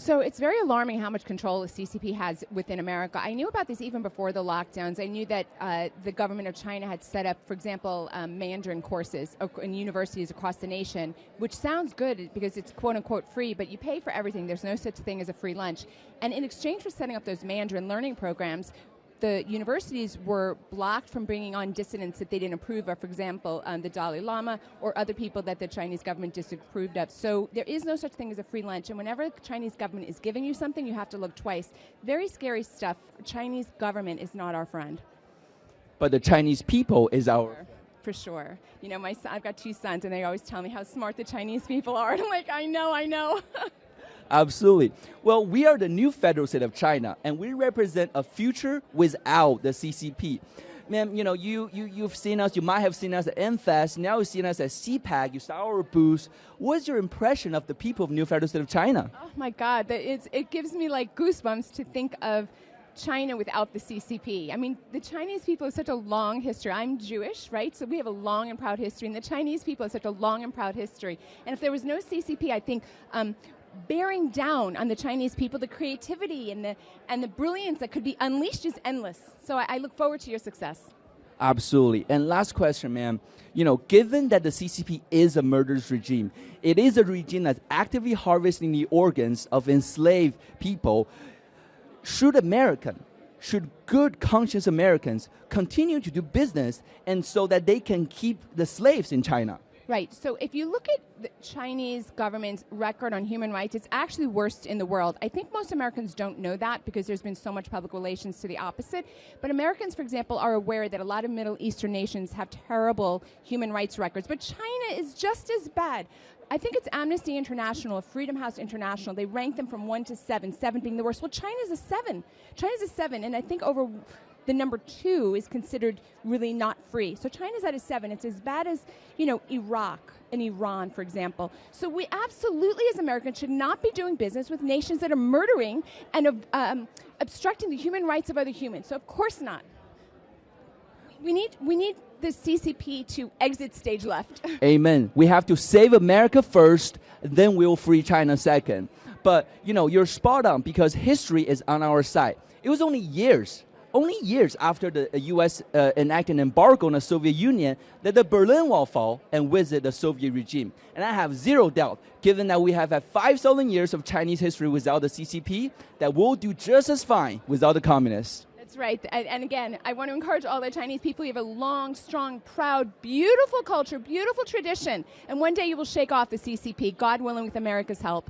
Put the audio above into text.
So it's very alarming how much control the CCP has within America. I knew about this even before the lockdowns. I knew that the government of China had set up, for example, Mandarin courses in universities across the nation, which sounds good because it's quote-unquote free, but you pay for everything. There's no such thing as a free lunch. And in exchange for setting up those Mandarin learning programs, the universities were blocked from bringing on dissidents that they didn't approve of, for example, the Dalai Lama or other people that the Chinese government disapproved of. So there is no such thing as a free lunch. And whenever the Chinese government is giving you something, you have to look twice. Very scary stuff. Chinese government is not our friend. But the Chinese people is our... For sure. You know, I've got 2 sons, and they always tell me how smart the Chinese people are. And I'm like, I know. Absolutely. Well, we are the new federal state of China, and we represent a future without the CCP. Ma'am, you know, you've seen us, you might have seen us at NFEST, now you've seen us at CPAC, you saw our booth. What's your impression of the people of new federal state of China? Oh my God, it gives me like goosebumps to think of China without the CCP. I mean, the Chinese people have such a long history. I'm Jewish, right? So we have a long and proud history, and the Chinese people have such a long and proud history. And if there was no CCP, I think bearing down on the Chinese people, the creativity and the brilliance that could be unleashed is endless. So I look forward to your success. Absolutely. And last question, ma'am. You know, given that the CCP is a murderous regime, it is a regime that's actively harvesting the organs of enslaved people. Should good conscious Americans continue to do business and so that they can keep the slaves in China? Right. So if you look at the Chinese government's record on human rights, it's actually worst in the world. I think most Americans don't know that because there's been so much public relations to the opposite. But Americans, for example, are aware that a lot of Middle Eastern nations have terrible human rights records. But China is just as bad. I think it's Amnesty International, Freedom House International. They rank them from 1 to 7, 7 being the worst. Well, China's a 7. China's a 7, and I think over the number 2 is considered really not free. So China's at a 7. It's as bad as, you know, Iraq and Iran, for example. So we absolutely, as Americans, should not be doing business with nations that are murdering and obstructing the human rights of other humans. So of course not. We need the CCP to exit stage left. Amen. We have to save America first, then we'll free China second. But, you know, you're spot on because history is on our side. It was only years after the U.S. Enacted an embargo on the Soviet Union that the Berlin Wall fell and with it the Soviet regime. And I have zero doubt, given that we have had 5,000 years of Chinese history without the CCP, that we'll do just as fine without the communists. That's right. And again, I want to encourage all the Chinese people. You have a long, strong, proud, beautiful culture, beautiful tradition. And one day you will shake off the CCP, God willing, with America's help.